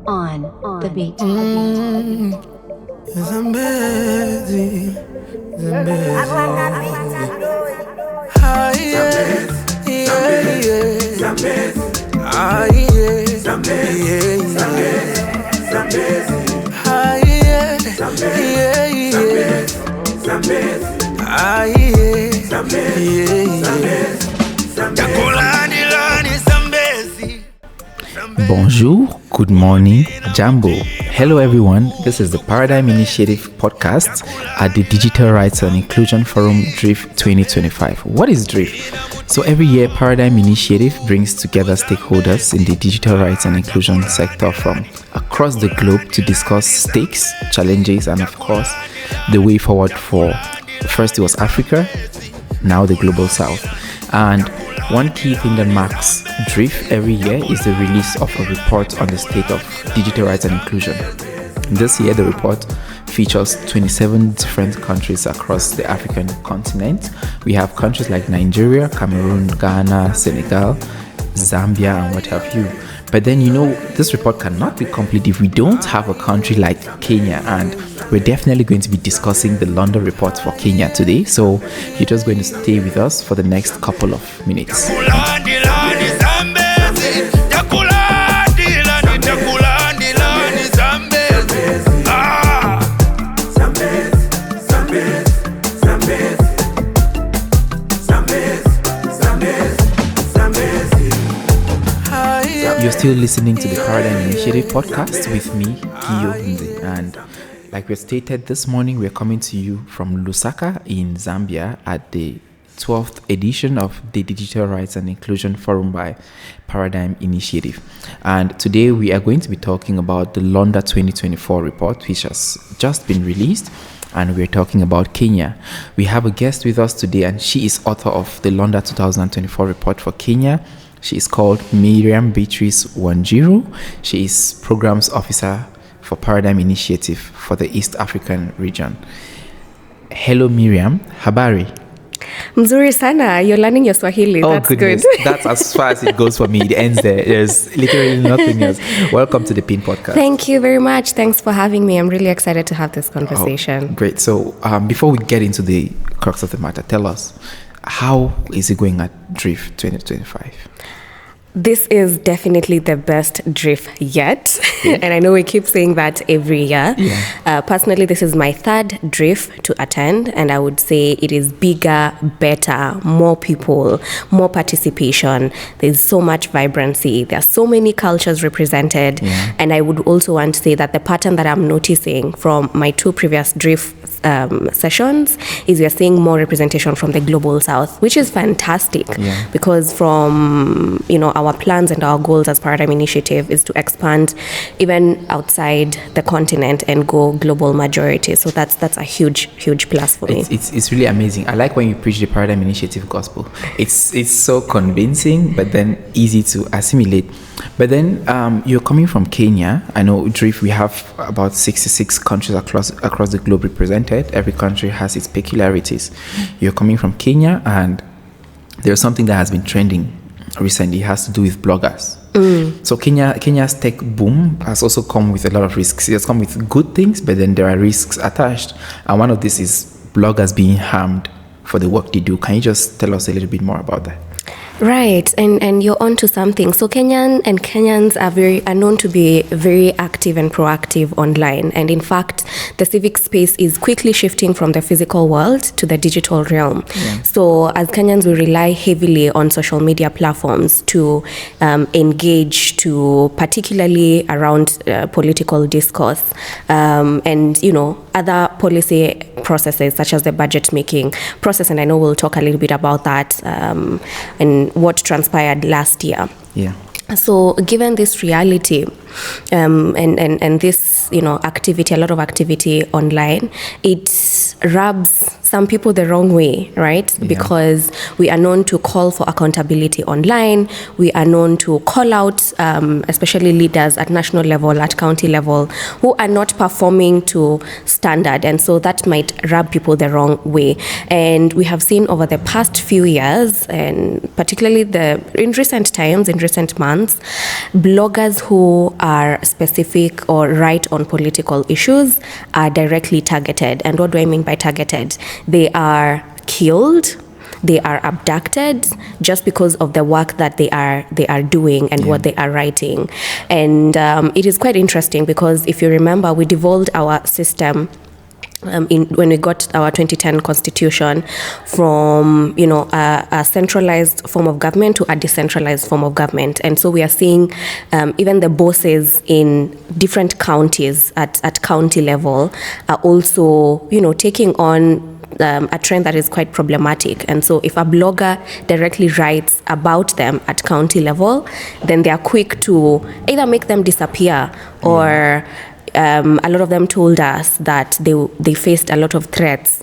On the beat. Zambezi, Zambezi. Ah, yeah. Zambezi. Ah, yeah. Zambezi. Ah, yeah. Ah, yeah. Bonjour, good morning, Jambo. Hello everyone, this is the Paradigm Initiative podcast at the Digital Rights and Inclusion Forum DRIF 2025. What is DRIF? So every year, Paradigm Initiative brings together stakeholders in the digital rights and inclusion sector from across the globe to discuss stakes, challenges, and of course, the way forward for, first it was Africa, now the Global South. And one key thing that marks DRIF every year is the release of a report on the state of digital rights and inclusion. This year, the report features 27 different countries across the African continent. We have countries like Nigeria, Cameroon, Ghana, Senegal, Zambia, and what have you. But then, this report cannot be complete if we don't have a country like Kenya, and we're definitely going to be discussing the Londa report for Kenya today. So you're just going to stay with us for the next couple of minutes. You're still listening to the Paradigm Initiative podcast with me, Kiyo Nze. And like we stated this morning, we're coming to you from Lusaka in Zambia at the 12th edition of the Digital Rights and Inclusion Forum by Paradigm Initiative. And today we are going to be talking about the Londa 2024 report, which has just been released. And we're talking about Kenya. We have a guest with us today, and she is author of the Londa 2024 report for Kenya. She is called Miriam Beatrice Wanjiru. She is Programs Officer for Paradigm Initiative for the East African region. Hello, Miriam. Habari? Mzuri sana. You're learning your Swahili. Oh, That's goodness. good. That's as far as it goes for me. It ends there. There's literally nothing else. Welcome to the PIN podcast. Thank you very much. Thanks for having me. I'm really excited to have this conversation. Oh, great. So before we get into the crux of the matter, tell us, how is it going at DRIF 2025? This is definitely the best DRIF yet. And I know we keep saying that every year. Yeah. Personally, this is my third DRIF to attend. And I would say it is bigger, better, more people, more participation. There's so much vibrancy. There are so many cultures represented. Yeah. And I would also want to say that the pattern that I'm noticing from my two previous DRIF sessions is we are seeing more representation from the Global South, which is fantastic. Yeah. Because from, our plans and our goals as Paradigm Initiative is to expand even outside the continent and go global majority. So that's a huge plus for me. It's really amazing. I like when you preach the Paradigm Initiative gospel. It's so convincing, but then easy to assimilate. But then you're coming from Kenya. I know DRIF, we have about 66 countries across the globe represented. Every country has its peculiarities. You're coming from Kenya, and there's something that has been trending recently. It has to do with bloggers. So Kenya's tech boom has also come with a lot of risks. It has come with good things, but then there are risks attached. And one of these is bloggers being harmed for the work they do. Can you just tell us a little bit more about that? Right, and you're onto something. So Kenyans are known to be very active and proactive online, and in fact, the civic space is quickly shifting from the physical world to the digital realm. Yeah. So as Kenyans, we rely heavily on social media platforms to engage, to particularly around political discourse, and other policy processes such as the budget making process. And I know we'll talk a little bit about that and what transpired last year. Yeah. So given this reality and this activity, a lot of activity online, it rubs some people the wrong way, right? Yeah. Because we are known to call for accountability online. We are known to call out, especially leaders at national level, at county level, who are not performing to standard. And so that might rub people the wrong way. And we have seen over the past few years, and particularly in recent times, in recent months, bloggers who are specific or write on political issues are directly targeted. And what do I mean by targeted? They are killed, they are abducted just because of the work that they are doing and what they are writing. And it is quite interesting because if you remember, we devolved our system when we got our 2010 constitution from a centralized form of government to a decentralized form of government. And so we are seeing even the bosses in different counties at county level are also taking on a trend that is quite problematic. And so if a blogger directly writes about them at county level, then they are quick to either make them disappear or a lot of them told us that they faced a lot of threats,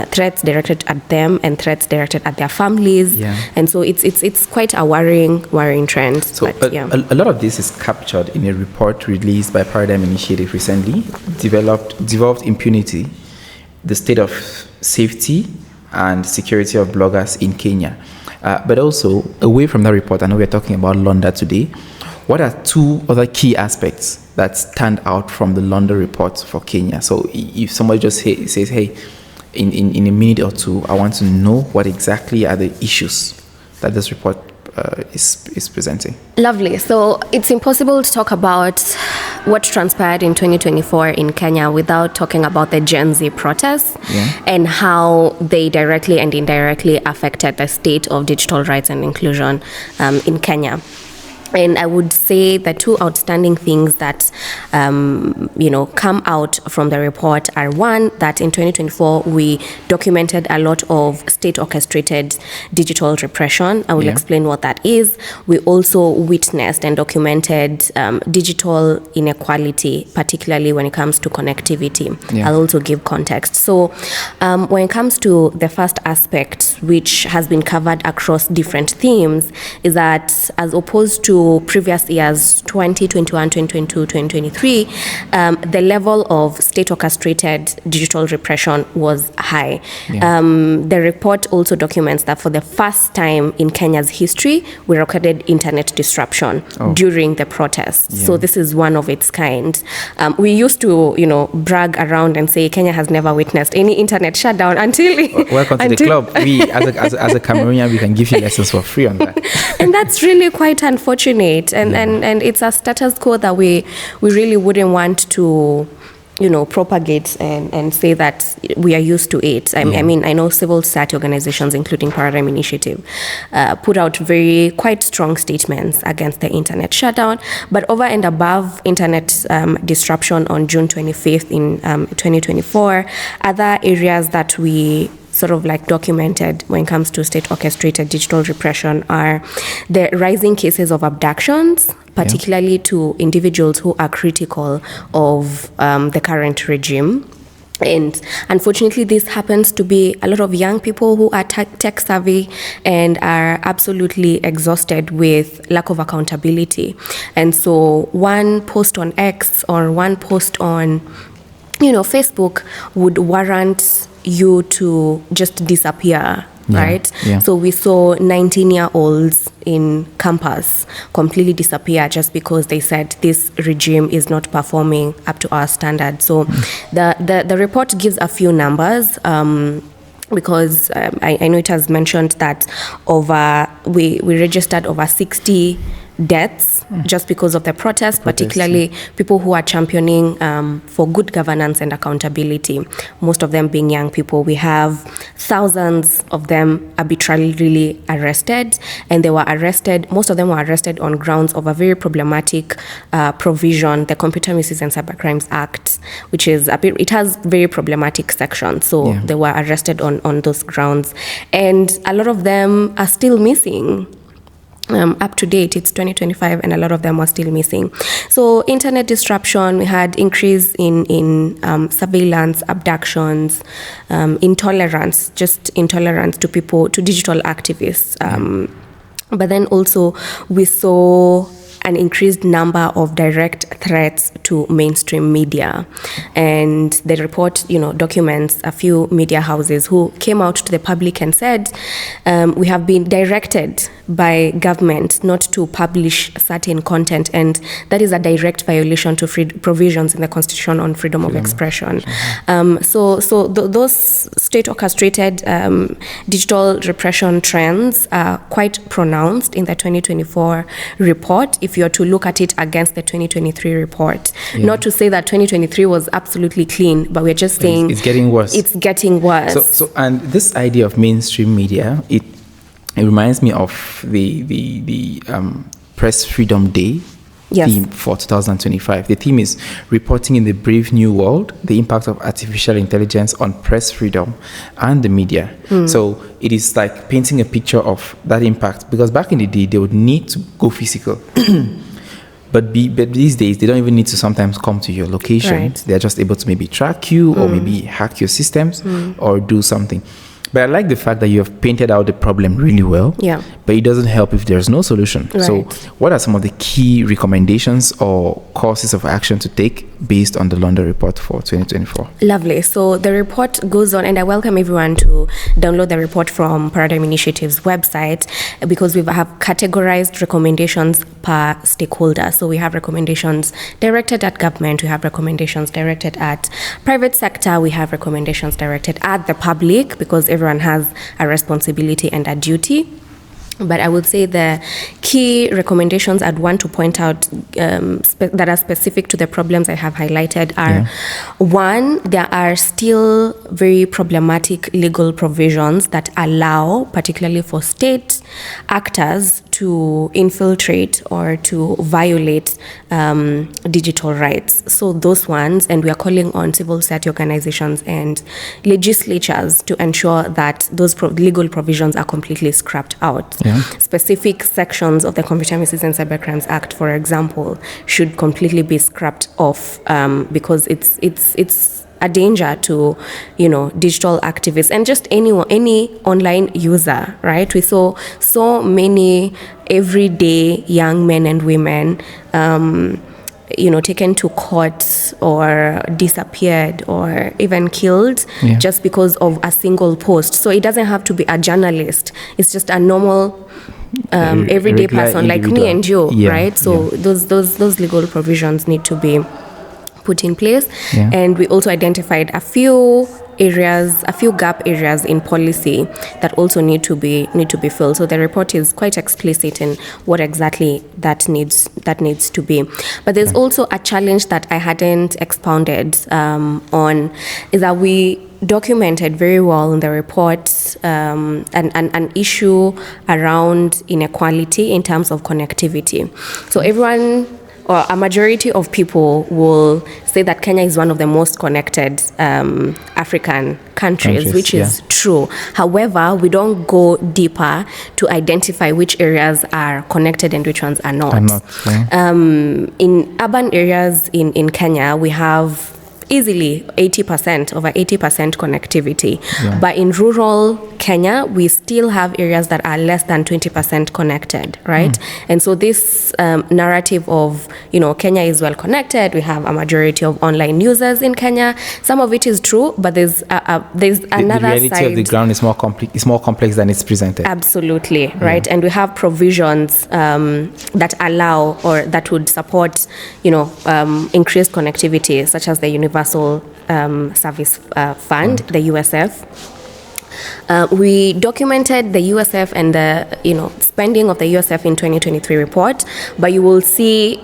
threats directed at them and threats directed at their families. And so it's quite a worrying trend. So a lot of this is captured in a report released by Paradigm Initiative recently, Devolved Impunity, the state of safety and security of bloggers in Kenya. But also, away from that report, I know we're talking about Londa today. What are two other key aspects that stand out from the Londa report for Kenya? So if somebody just says, hey, in a minute or two, I want to know what exactly are the issues that this report is presenting. Lovely. So it's impossible to talk about what transpired in 2024 in Kenya without talking about the Gen Z protests and how they directly and indirectly affected the state of digital rights and inclusion in Kenya. And I would say the two outstanding things that, come out from the report are, one, that in 2024, we documented a lot of state-orchestrated digital repression. I will explain what that is. We also witnessed and documented digital inequality, particularly when it comes to connectivity. I'll also give context. So when it comes to the first aspect, which has been covered across different themes, is that as opposed to previous years, 2021, 2022, 2023, the level of state-orchestrated digital repression was high. The report also documents that for the first time in Kenya's history, we recorded internet disruption during the protests. So this is one of its kind. We used to, brag around and say Kenya has never witnessed any internet shutdown until... Welcome to the club. We, as a Cameroonian, we can give you lessons for free on that. And that's really quite unfortunate. And it's a status quo that we really wouldn't want to propagate and say that we are used to it. I mean, I know civil society organizations, including Paradigm Initiative, put out quite strong statements against the internet shutdown. But over and above internet disruption on June 25th in 2024, other areas that we sort of documented when it comes to state-orchestrated digital repression are the rising cases of abductions, particularly to individuals who are critical of the current regime. And unfortunately, this happens to be a lot of young people who are tech savvy and are absolutely exhausted with lack of accountability. And so one post on X or one post on Facebook would warrant you to just disappear, right? So we saw 19-year-olds in campus completely disappear just because they said this regime is not performing up to our standards. So the report gives a few numbers. Because I know it has mentioned that we registered over 60 deaths just because of the protest, particularly people who are championing for good governance and accountability, most of them being young people. We have thousands of them arbitrarily arrested, and most of them were arrested on grounds of a very problematic provision, the Computer Misuse and Cybercrimes Act, which is it has very problematic sections. So they were arrested on those grounds, and a lot of them are still missing. Up to date, it's 2025, and a lot of them are still missing. So internet disruption, we had increase in surveillance, abductions, intolerance to people, to digital activists. But then also we saw an increased number of direct threats to mainstream media. And the report, documents a few media houses who came out to the public and said, we have been directed by government not to publish certain content, and that is a direct violation to provisions in the Constitution on freedom of expression. Those state orchestrated digital repression trends are quite pronounced in the 2024 report if you're to look at it against the 2023 report. Not to say that 2023 was absolutely clean, but we're just saying it's getting worse. It's getting worse. So and this idea of mainstream media, it reminds me of the Press Freedom Day theme for 2025. The theme is reporting in the brave new world, the impact of artificial intelligence on press freedom and the media. So it is like painting a picture of that impact, because back in the day they would need to go physical. But these days, they don't even need to sometimes come to your location. Right. They're just able to maybe track you or maybe hack your systems or do something. But I like the fact that you have painted out the problem really well. Yeah. But it doesn't help if there's no solution. Right. So what are some of the key recommendations or courses of action to take based on the Londa report for 2024? Lovely. So the report goes on, and I welcome everyone to download the report from Paradigm Initiative's website, because we have categorized recommendations per stakeholder. So we have recommendations directed at government, we have recommendations directed at private sector, we have recommendations directed at the public, because everyone has a responsibility and a duty. But I would say the key recommendations I'd want to point out that are specific to the problems I have highlighted are, one, there are still very problematic legal provisions that allow, particularly for state actors, to infiltrate or to violate digital rights. So those ones, and we are calling on civil society organizations and legislatures to ensure that those legal provisions are completely scrapped out. Specific sections of the Computer Misuse and Cybercrimes Act, for example, should completely be scrapped off, because it's a danger to, digital activists and just any online user, right? We saw so many everyday young men and women taken to court or disappeared or even killed just because of a single post. So it doesn't have to be a journalist. It's just a normal everyday person like me and you, right? So those legal provisions need to be put in place. And we also identified a few gap areas in policy that also need to be filled. So the report is quite explicit in what exactly that needs to be. But there's also a challenge that I hadn't expounded on, is that we documented very well in the report an issue around inequality in terms of connectivity. So everyone, or a majority of people, will say that Kenya is one of the most connected African countries, which is true. However, we don't go deeper to identify which areas are connected and which ones are not. In urban areas in Kenya, we have easily over 80% connectivity. But in rural Kenya, we still have areas that are less than 20% connected, right? And so this narrative of, Kenya is well connected, we have a majority of online users in Kenya, some of it is true, but there's another the reality side. Of the ground is more complex than it's presented. Absolutely, right? And we have provisions that allow or that would support, increased connectivity, such as the Universal Service Fund, the USF. We documented the USF and the spending of the USF in 2023 report, but you will see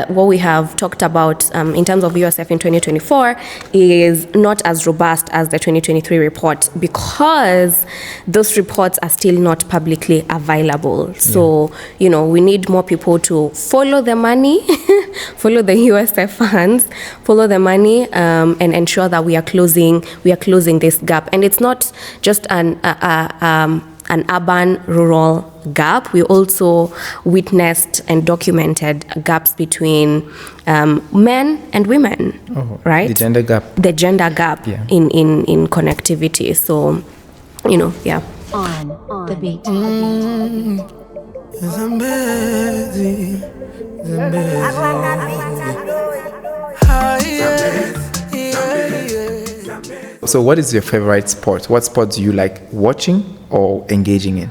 what we have talked about in terms of USF in 2024 is not as robust as the 2023 report, because those reports are still not publicly available. So we need more people to follow the money, follow the USF funds, follow the money, and ensure that we are closing this gap. And it's not just an urban-rural gap. We also witnessed and documented gaps between men and women, right? The gender gap. The gender gap in connectivity. So, On the beat. So what is your favorite sport? What sport do you like watching or engaging in?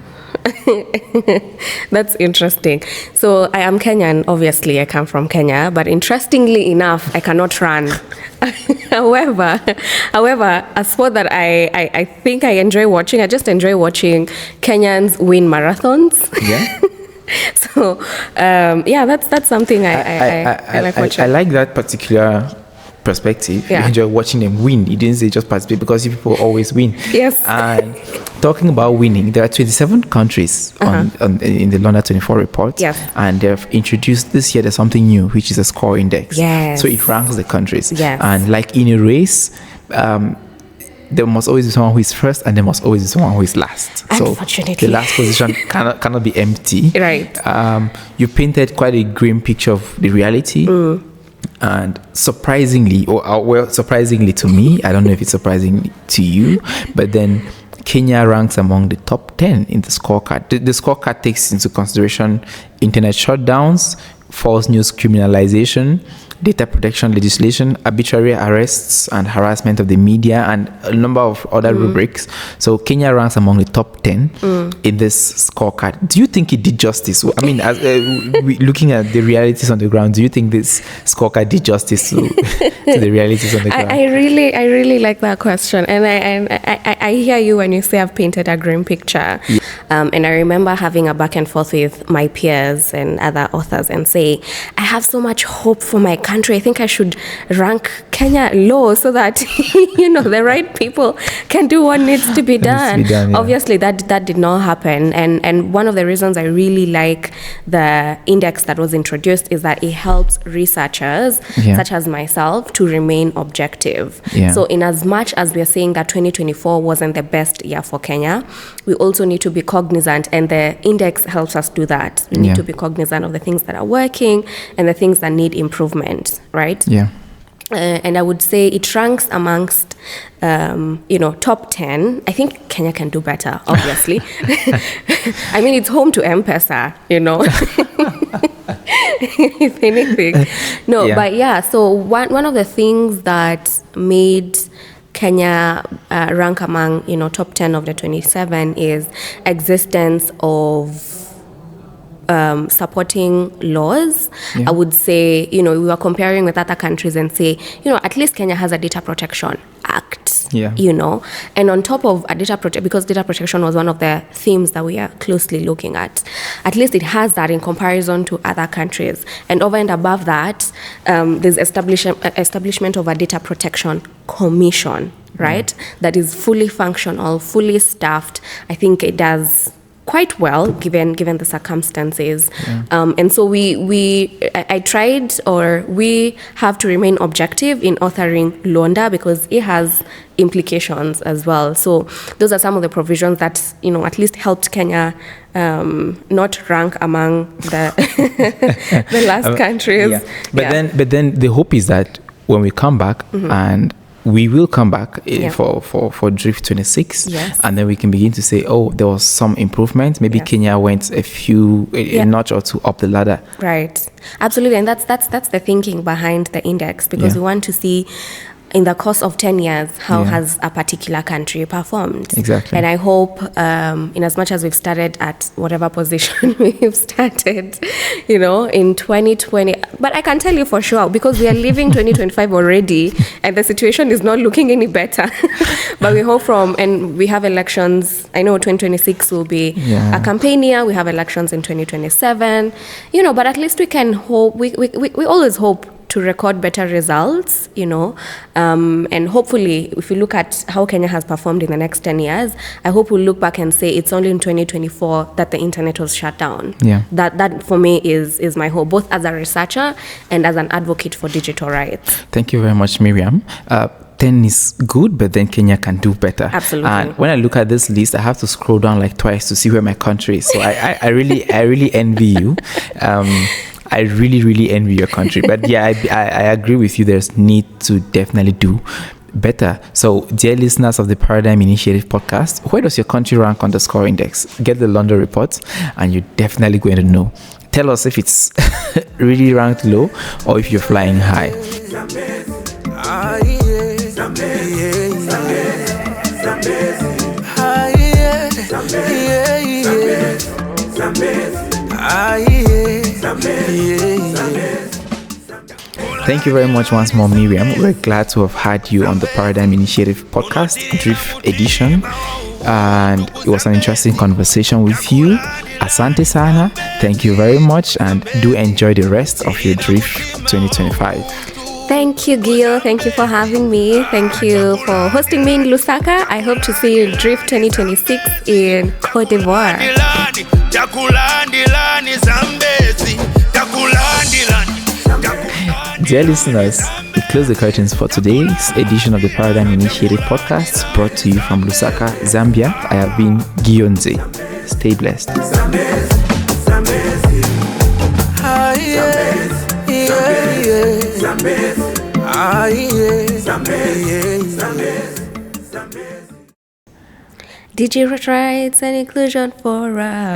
That's interesting. So I am Kenyan, obviously I come from Kenya, but interestingly enough, I cannot run. however, a sport that I think I enjoy watching, I just enjoy watching Kenyans win marathons. Yeah. So that's something I like watching. I like that particular perspective. Yeah. You enjoy watching them win. You didn't say just participate, because you people always win. Yes. And talking about winning, there are 27 countries in the Londa24 report. Yes. And they've introduced this year, there's something new, which is a score index. Yes. So it ranks the countries. Yes. And like in a race, there must always be someone who is first, and there must always be someone who is last. Unfortunately. So the last position cannot be empty. Right. You painted quite a grim picture of the reality. And surprisingly to me, I don't know if it's surprising to you, but then Kenya ranks among the top 10 in the scorecard. The scorecard takes into consideration internet shutdowns, false news criminalization, data protection legislation, arbitrary arrests and harassment of the media, and a number of other rubrics. So Kenya ranks among the top 10 in this scorecard. Do you think it did justice? I mean, as looking at the realities on the ground, do you think this scorecard did justice to the realities on the ground? I really like that question, and I hear you when you say I've painted a grim picture. Yeah. And I remember having a back and forth with my peers and other authors and say, I have so much hope for my country. I think I should rank Kenya low so that the right people can do what needs to be done. Yeah. Obviously, that did not happen. And one of the reasons I really like the index that was introduced is that it helps researchers such as myself to remain objective. Yeah. So in as much as we are saying that 2024 wasn't the best year for Kenya, we also need to be cognizant, and the index helps us do that. We need to be cognizant of the things that are working and the things that need improvement, right? Yeah. And I would say it ranks amongst, top 10. I think Kenya can do better, obviously. I mean, it's home to M-Pesa, if anything. No, but so one of the things that made Kenya rank among, top 10 of the 27 is existence of supporting laws. I would say, we were comparing with other countries and say, at least Kenya has a data protection act, and on top of a data protection, because data protection was one of the themes that we are closely looking at least it has that in comparison to other countries. And over and above that, there's establishment of a data protection commission, right? That is fully functional, fully staffed. I think it does quite well given the circumstances. And so we have to remain objective in authoring Londa, because it has implications as well. So those are some of the provisions that at least helped Kenya not rank among the the last countries. But then the hope is that when we come back, and we will come back for Drift 26, and then we can begin to say, there was some improvement. Maybe Kenya went a notch or two up the ladder. Right, absolutely, and that's the thinking behind the index, because we want to see in the course of 10 years, how has a particular country performed? Exactly. And I hope, in as much as we've started at whatever position we've started, in 2020, but I can tell you for sure, because we are leaving 2025 already, and the situation is not looking any better. But we hope and we have elections. I know 2026 will be a campaign year. We have elections in 2027, but at least we can hope, we always hope to record better results, and hopefully if we look at how Kenya has performed in the next 10 years, I hope we'll look back and say it's only in 2024 that the internet was shut down. That for me is my hope, both as a researcher and as an advocate for digital rights. Thank you very much, Miriam. 10 is good, but then Kenya can do better. Absolutely. And when I look at this list, I have to scroll down like twice to see where my country is. So I really envy you. I really envy your country. But I agree with you. There's need to definitely do better. So, dear listeners of the Paradigm Initiative podcast, where does your country rank on the score index? Get the Londa report, and you're definitely going to know. Tell us if it's really ranked low or if you're flying high. Thank you very much once more, Miriam. We're glad to have had you on the Paradigm Initiative podcast, Drift Edition. And it was an interesting conversation with you. Asante Sana. Thank you very much, and do enjoy the rest of your Drift 2025. Thank you, Gil. Thank you for having me. Thank you for hosting me in Lusaka. I hope to see you in Drift 2026 in Cote d'Ivoire. Dear listeners, we close the curtains for today's edition of the Paradigm Initiative podcast, brought to you from Lusaka, Zambia. I have been Gionze. Stay blessed. Digital rights and inclusion forum.